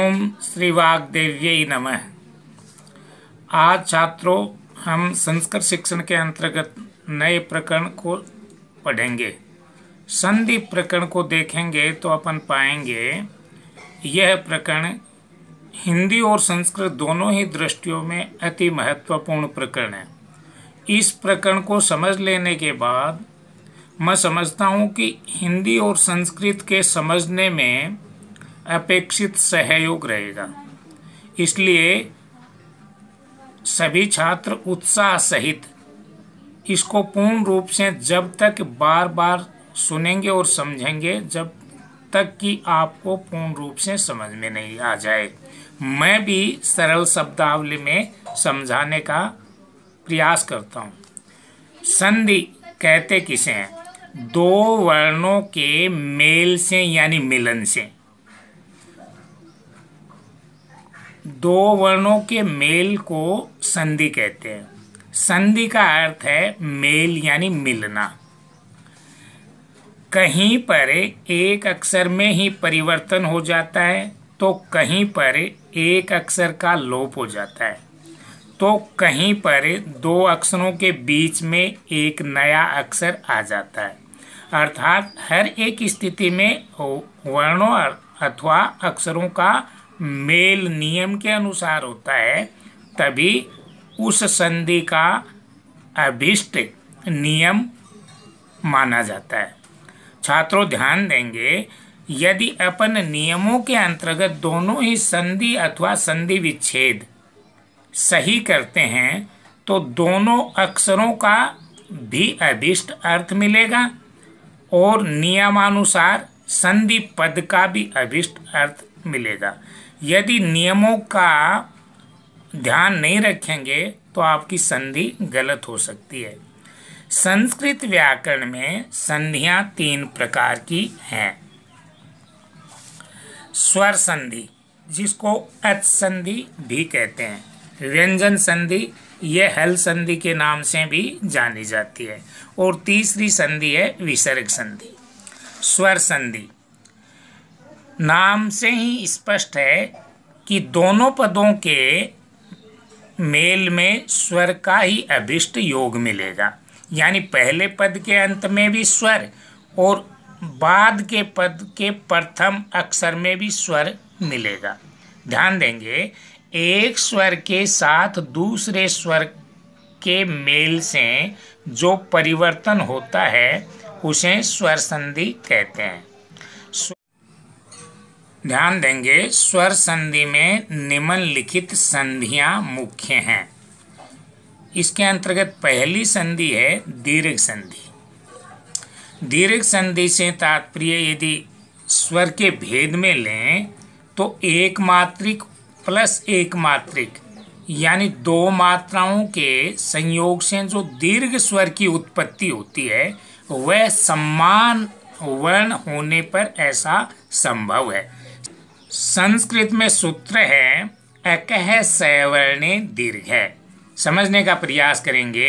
ओम श्री वाग्देव्यै नमः। आज छात्रों हम संस्कृत शिक्षण के अंतर्गत नए प्रकरण को पढ़ेंगे। संधि प्रकरण को देखेंगे तो अपन पाएंगे यह प्रकरण हिंदी और संस्कृत दोनों ही दृष्टियों में अति महत्वपूर्ण प्रकरण है। इस प्रकरण को समझ लेने के बाद मैं समझता हूँ कि हिंदी और संस्कृत के समझने में अपेक्षित सहयोग रहेगा। इसलिए सभी छात्र उत्साह सहित इसको पूर्ण रूप से जब तक बार बार सुनेंगे और समझेंगे जब तक कि आपको पूर्ण रूप से समझ में नहीं आ जाए। मैं भी सरल शब्दावली में समझाने का प्रयास करता हूँ। संधि कहते किसे हैं? दो वर्णों के मेल से यानी मिलन से। दो वर्णों के मेल को संधि कहते हैं। संधि का अर्थ है मेल यानी मिलना। कहीं पर एक अक्षर में ही परिवर्तन हो जाता है तो कहीं पर एक अक्षर का लोप हो जाता है तो कहीं पर दो अक्षरों के बीच में एक नया अक्षर आ जाता है। अर्थात हर एक स्थिति में वर्णों अथवा अक्षरों का मेल नियम के अनुसार होता है, तभी उस संधि का अभिष्ट नियम माना जाता है। छात्रों ध्यान देंगे, यदि अपन नियमों के अंतर्गत दोनों ही संधि अथवा संधि विच्छेद सही करते हैं तो दोनों अक्षरों का भी अभिष्ट अर्थ मिलेगा और नियमानुसार संधि पद का भी अभिष्ट अर्थ मिलेगा। यदि नियमों का ध्यान नहीं रखेंगे तो आपकी संधि गलत हो सकती है। संस्कृत व्याकरण में संधियां तीन प्रकार की हैं। स्वर संधि, जिसको अच संधि भी कहते हैं, व्यंजन संधि, यह हल संधि के नाम से भी जानी जाती है, और तीसरी संधि है विसर्ग संधि। स्वर संधि नाम से ही स्पष्ट है कि दोनों पदों के मेल में स्वर का ही अभिष्ट योग मिलेगा, यानी पहले पद के अंत में भी स्वर और बाद के पद के प्रथम अक्षर में भी स्वर मिलेगा। ध्यान देंगे, एक स्वर के साथ दूसरे स्वर के मेल से जो परिवर्तन होता है उसे स्वर संधि कहते हैं। ध्यान देंगे, स्वर संधि में निम्नलिखित संधियां मुख्य हैं। इसके अंतर्गत पहली संधि है दीर्घ संधि। दीर्घ संधि से तात्पर्य यदि स्वर के भेद में लें तो एक मात्रिक प्लस एक मात्रिक यानी दो मात्राओं के संयोग से जो दीर्घ स्वर की उत्पत्ति होती है वह समान वर्ण होने पर ऐसा संभव है। संस्कृत में सूत्र है अकह सवर्णे दीर्घ है। समझने का प्रयास करेंगे।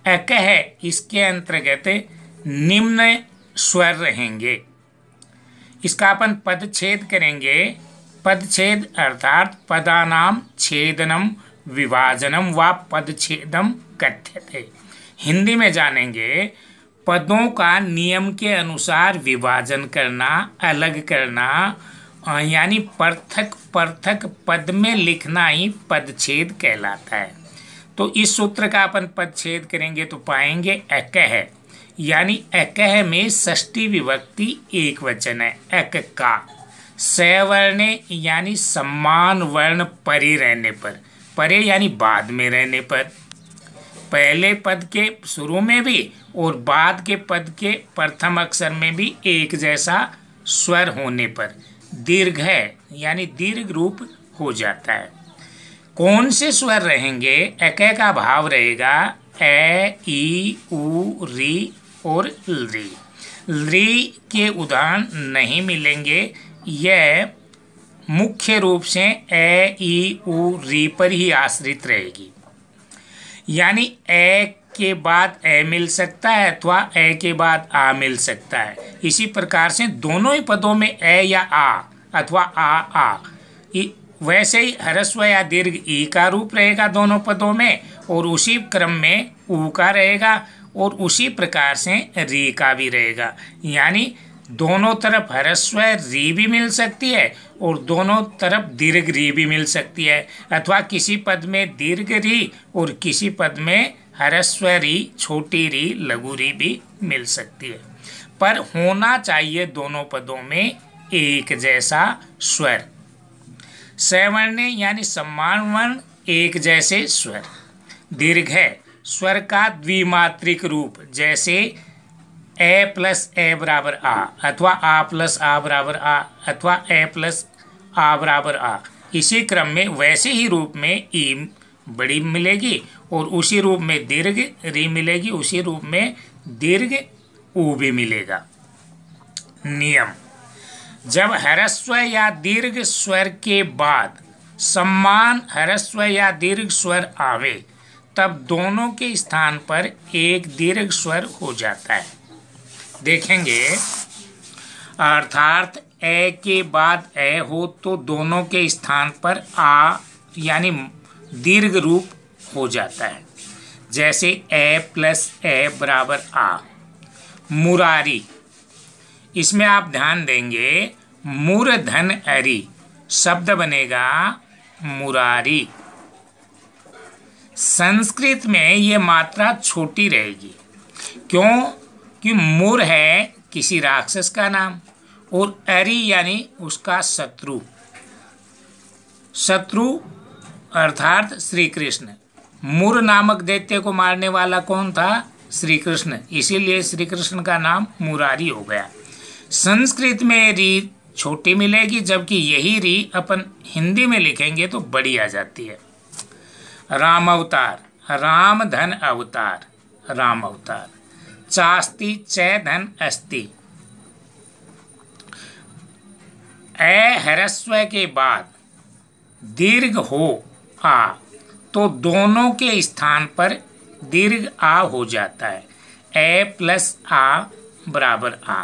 अकह, इसके अंतर्गत निम्न स्वर रहेंगे। इसका अपन पदच्छेद करेंगे। पदच्छेद अर्थात पदानाम छेदनम विभाजनम व पदच्छेदम कथ्यते। हिंदी में जानेंगे, पदों का नियम के अनुसार विभाजन करना, अलग करना, यानी पृथक पृथक पद में लिखना ही पदच्छेद कहलाता है। तो इस सूत्र का अपन पदच्छेद करेंगे तो पाएंगे अकह, यानी अकह में षष्ठी विभक्ति एक वचन है, अक का। सवर्णे यानी समान वर्ण परे रहने पर, परे यानी बाद में रहने पर, पहले पद के शुरू में भी और बाद के पद के प्रथम अक्षर में भी एक जैसा स्वर होने पर दीर्घ है, यानी दीर्घ रूप हो जाता है। कौन से स्वर रहेंगे? अकह का भाव रहेगा ए, ई, उ, री और री। री के उदाहरण नहीं मिलेंगे। यह मुख्य रूप से ए, ई, उ, री पर ही आश्रित रहेगी, यानी ए के बाद ए मिल सकता है अथवा ए के बाद आ मिल सकता है। इसी प्रकार से दोनों ही पदों में ए या आ अथवा आ वैसे ही ह्रस्व या दीर्घ ई का रूप रहेगा दोनों पदों में, और उसी क्रम में ऊ का रहेगा, और उसी प्रकार से री का भी रहेगा। यानी दोनों तरफ ह्रस्व री भी मिल सकती है और दोनों तरफ दीर्घ री भी मिल सकती है, अथवा किसी पद में दीर्घ री और किसी पद में ह्रस्व री, छोटी री, लघु री भी मिल सकती है। पर होना चाहिए दोनों पदों में एक जैसा स्वर। सवर्ण यानी सम्मान वर्ण एक जैसे स्वर। दीर्घ है स्वर का द्विमात्रिक रूप, जैसे ए प्लस ए बराबर आ, अथवा आ प्लस आ बराबर आ, अथवा ए प्लस आ बराबर आ। इसी क्रम में वैसे ही रूप में ई बड़ी मिलेगी और उसी रूप में दीर्घ री मिलेगी, उसी रूप में दीर्घ ऊ भी मिलेगा। नियम: जब ह्रस्व या दीर्घ स्वर के बाद समान ह्रस्व या दीर्घ स्वर आवे तब दोनों के स्थान पर एक दीर्घ स्वर हो जाता है। देखेंगे, अर्थात ए के बाद ए हो तो दोनों के स्थान पर आ यानी दीर्घ रूप हो जाता है। जैसे ए प्लस ए बराबर आ। मुरारी, इसमें आप ध्यान देंगे मूर्धन अरी शब्द बनेगा मुरारी। संस्कृत में ये मात्रा छोटी रहेगी, क्यों कि मुर है किसी राक्षस का नाम और अरी यानी उसका शत्रु। शत्रु अर्थात श्री कृष्ण। मुर नामक दैत्य को मारने वाला कौन था? श्री कृष्ण। इसीलिए श्री कृष्ण का नाम मुरारी हो गया। संस्कृत में री छोटी मिलेगी, जबकि यही री अपन हिंदी में लिखेंगे तो बड़ी आ जाती है। राम अवतार, राम धन अवतार, राम अवतार। चास्ति चै धन अस्ति। ए ह्रस्व के बाद दीर्घ हो आ तो दोनों के स्थान पर दीर्घ आ हो जाता है। ए प्लस आ बराबर आ।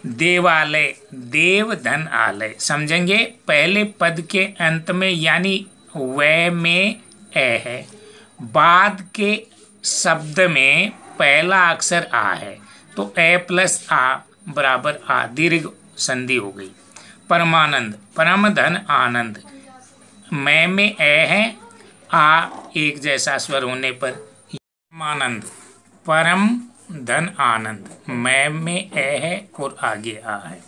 देवालय, देव धन आलय। समझेंगे, पहले पद के अंत में यानी वै में ए है, बाद के शब्द में पहला अक्षर आ है तो ए प्लस आ बराबर आ, दीर्घ संधि हो गई। परमानंद, परम धन आनंद। मैं में ए है, आ एक जैसा स्वर होने पर परमानंद, परम धन आनंद। मैं में ए है और आगे आ है।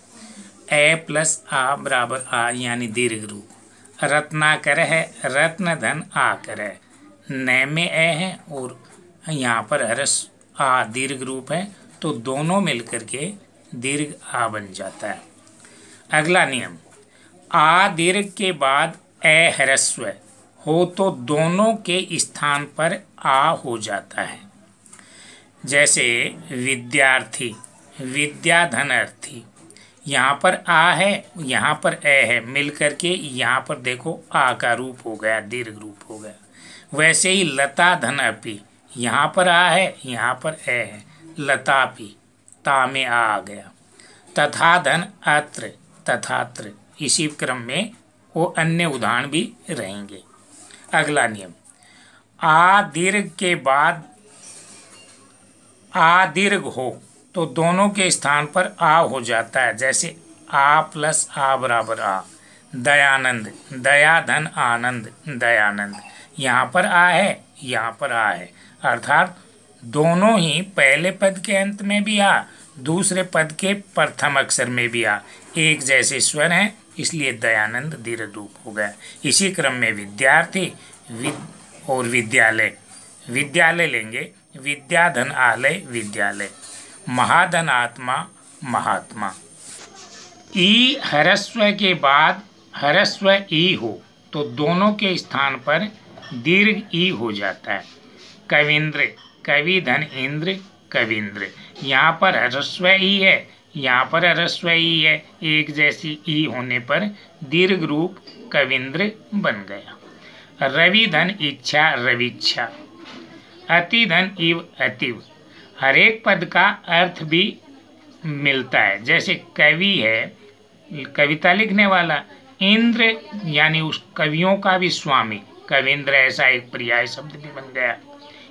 ए प्लस आ बराबर आ यानी दीर्घ रूप। रत्नाकर है, रत्न धन आकर है। न में ए है और यहाँ पर ह्रस आ दीर्घ रूप है तो दोनों मिलकर के दीर्घ आ बन जाता है। अगला नियम, आ दीर्घ के बाद ए ह्रस्व हो तो दोनों के स्थान पर आ हो जाता है। जैसे विद्यार्थी, विद्या धन अर्थी। यहाँ पर आ है, यहाँ पर ए है, मिल करके यहाँ पर देखो आ का रूप हो गया, दीर्घ रूप हो गया। वैसे ही लता धन अपी, यहाँ पर आ है, यहाँ पर ए है, लतापी, ता में आ गया। तथा धन अत्र, तथात्र। इसी क्रम में वो अन्य उदाहरण भी रहेंगे। अगला नियम, आ दीर्घ के बाद आ दीर्घ हो तो दोनों के स्थान पर आ हो जाता है। जैसे आ प्लस आ बराबर आ। दयानंद, दया धन आनंद, दयानंद। यहाँ पर आ है, यहाँ पर आ है, अर्थात दोनों ही पहले पद के अंत में भी आ, दूसरे पद के प्रथम अक्षर में भी आ, एक जैसे स्वर हैं, इसलिए दयानंद दीर्घ रूप हो गया। इसी क्रम में विद्यार्थी और विद्यालय, विद्यालय लेंगे, विद्या धन आलय, विद्यालय। महाधन आत्मा, महात्मा। ई ह्रस्व के बाद ह्रस्व ई हो तो दोनों के स्थान पर दीर्घ ई हो जाता है। कविंद्र, कवि धन इंद्र, कविंद्र। यहाँ पर ह्रस्व ई है, यहाँ पर ह्रस्व ई है, एक जैसी ई होने पर दीर्घ रूप कविंद्र बन गया। रवि धन इच्छा, रविच्छा। अति धन इव, अतिव। हर एक पद का अर्थ भी मिलता है। जैसे कवि है, कविता लिखने वाला, इंद्र यानी उस कवियों का भी स्वामी, कविंद्र ऐसा एक पर्याय शब्द भी बन गया।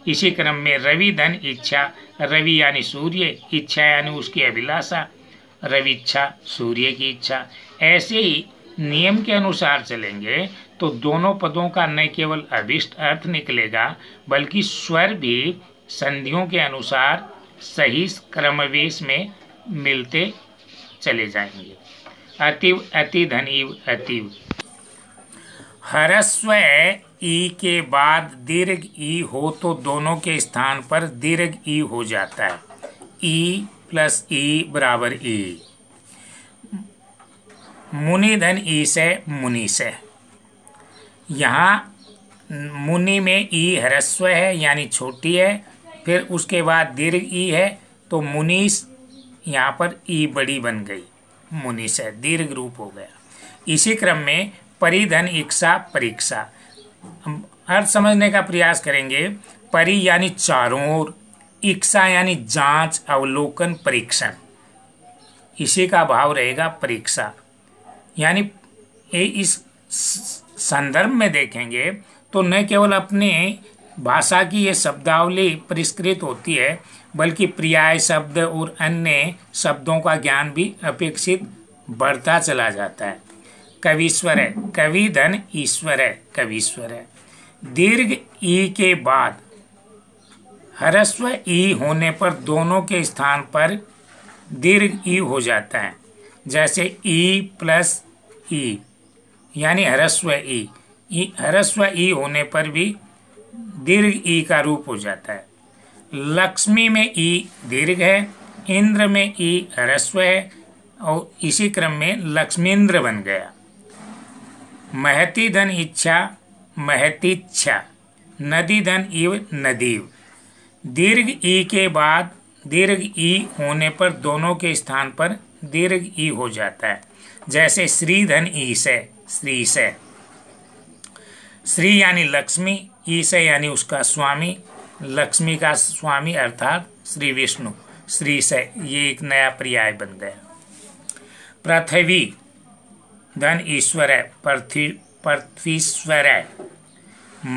इसी क्रम में रवि धन इच्छा, रवि यानी सूर्य, इच्छा यानी उसकी अभिलाषा, रवि इच्छा सूर्य की इच्छा। ऐसे ही नियम के अनुसार चलेंगे तो दोनों पदों का न केवल अभिष्ट अर्थ निकलेगा बल्कि स्वर भी संधियों के अनुसार सही क्रमवेश में मिलते चले जाएंगे। अतिव, अति धन इव, अतिव। ह्रस्व ई के बाद दीर्घ ई हो तो दोनों के स्थान पर दीर्घ ई हो जाता है। ई प्लस ई बराबर ई। मुनि धन ई से मुनि से। यहाँ मुनि में ई ह्रस्व है यानी छोटी है, फिर उसके बाद दीर्घ ई है तो मुनीस यहाँ पर ई बड़ी बन गई, मुनि से दीर्घ रूप हो गया। इसी क्रम में परिधन इक्षा परीक्षा। अर्थ समझने का प्रयास करेंगे। परि यानी चारों ओर, इक्षा यानी जांच, अवलोकन, परीक्षण, इसी का भाव रहेगा परीक्षा। यानी इस संदर्भ में देखेंगे तो न केवल अपने भाषा की ये शब्दावली परिष्कृत होती है बल्कि पर्याय शब्द और अन्य शब्दों का ज्ञान भी अपेक्षित बढ़ता चला जाता है। कवीश्वर है, कवि धन ईश्वर है, कवीश्वर है। दीर्घ ई के बाद ह्रस्व ई होने पर दोनों के स्थान पर दीर्घ ई हो जाता है। जैसे ई प्लस ई यानी ह्रस्व ई, ह्रस्व ई होने पर भी दीर्घ ई का रूप हो जाता है। लक्ष्मी में ई दीर्घ है, इंद्र में ई ह्रस्व है और इसी क्रम में लक्ष्मींद्र बन गया। महती धन इच्छा, महतीच्छा। नदी धन इव, नदीव। दीर्घ ई के बाद दीर्घ ई होने पर दोनों के स्थान पर दीर्घ ई हो जाता है। जैसे श्री धन ई से, श्री से। श्री यानी लक्ष्मी, ई से यानी उसका स्वामी, लक्ष्मी का स्वामी अर्थात श्री विष्णु, श्री से, ये एक नया पर्याय बन गया। पृथ्वी धन ईश्वर है, पृथ्वीश्वर है।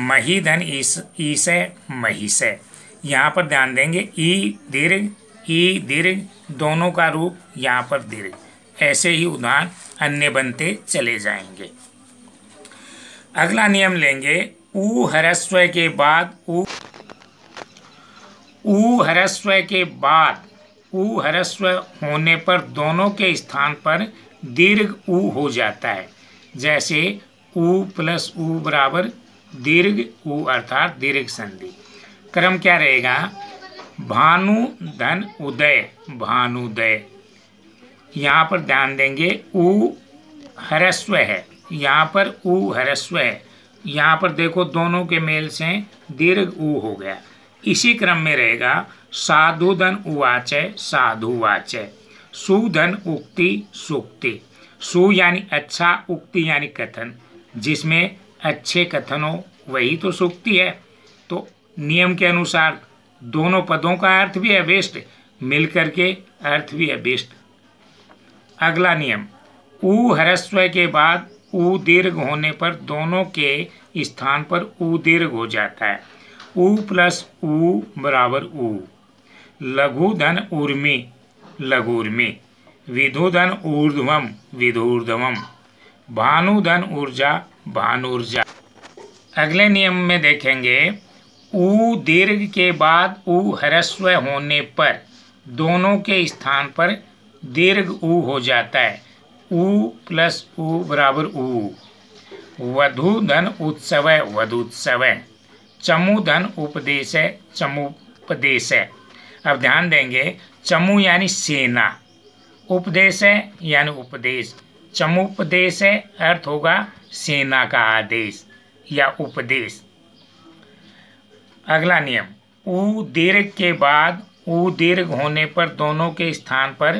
मही धन ई से, मही से। यहाँ पर ध्यान देंगे ई दीर्घ दोनों का रूप यहाँ पर दीर्घ। ऐसे ही उदाहरण अन्य बनते चले जाएंगे। अगला नियम लेंगे। ऊ ह्रस्व के बाद ऊ ह्रस्व होने पर दोनों के स्थान पर दीर्घ ऊ हो जाता है। जैसे ऊ प्लस ऊ बराबर दीर्घ ऊ अर्थात दीर्घ संधि। क्रम क्या रहेगा? भानु धन उदय, भानुदय। यहाँ पर ध्यान देंगे ऊ ह्रस्व है, यहाँ पर ऊ ह्रस्व है, यहाँ पर देखो दोनों के मेल से दीर्घ ऊ हो गया। इसी क्रम में रहेगा साधु धन उवाचय, साधुवाचय। सुधन उक्ति, सुक्ति। सु यानी अच्छा, उक्ति यानी कथन, जिसमें अच्छे कथन हो वही तो सुक्ति है। तो नियम के अनुसार दोनों पदों का अर्थ भी अभीष्ट, मिल करके अर्थ भी अभीष्ट। अगला नियम। ऊ ह्रस्व के बाद ऊ दीर्घ होने पर दोनों के स्थान पर ऊ दीर्घ हो जाता है। ऊ प्लस ऊ बराबर ऊ। लघु धन ऊर्मी, लघुर्मी। विधु धन ऊर्ध्वम, विधूर्ध्वम। भानु धन ऊर्जा, भानुर्जा। अगले नियम में देखेंगे ऊ दीर्घ के बाद ऊ ह्रस्व होने पर दोनों के स्थान पर दीर्घ ऊ हो जाता है। ऊ प्लस ऊ बराबर ऊ। वधु धन उत्सव, वधुत्सव। चमु धन उपदेश, चमुपदेश। अब ध्यान देंगे चमु यानी सेना, उपदेश यानी उपदेश, चमुपदेश अर्थ होगा सेना का आदेश या उपदेश। अगला नियम। ऊ दीर्घ के बाद ऊ दीर्घ होने पर दोनों के स्थान पर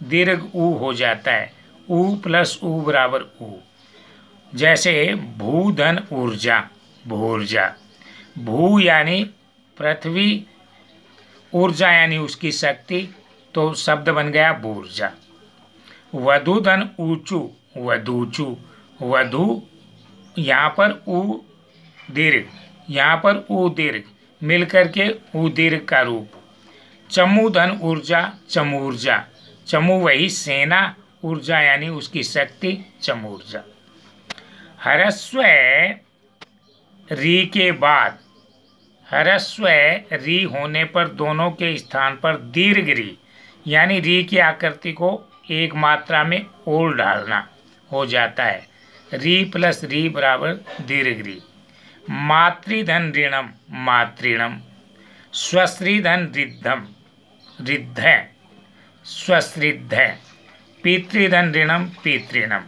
दीर्घ ऊ हो जाता है। ऊ प्लस ऊ बराबर ऊ। जैसे भू धन ऊर्जा, भूर्जा। भू यानी पृथ्वी, ऊर्जा यानी उसकी शक्ति, तो शब्द बन गया भूर्जा। वधु धन ऊंचू, वधूचू। वधु, यहाँ पर उ दीर्घ, यहाँ पर उ दीर्घ मिलकर के उ दीर्घ का रूप। चमूधन ऊर्जा, चमूर्जा, चमू वही सेना, ऊर्जा यानी उसकी शक्ति, चमूर्जा। ह्रस्व री के बाद, ह्रस्व री होने पर दोनों के स्थान पर दीर्घ री यानी री की आकृति को एक मात्रा में और डालना हो जाता है। री प्लस री बराबर दीर्घ री। मातृधन ऋणम, मातृणम। स्वश्रीधन रिद्धम, रिद्ध, स्वश्रिद्ध। पितृधन ऋणम, पितृणम।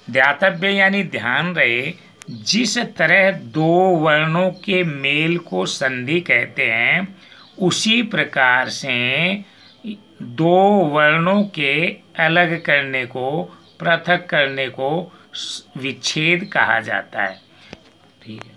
ध्यातव्य यानी ध्यान रहे, जिस तरह दो वर्णों के मेल को संधि कहते हैं, उसी प्रकार से दो वर्णों के अलग करने को, पृथक करने को विच्छेद कहा जाता है। ठीक है।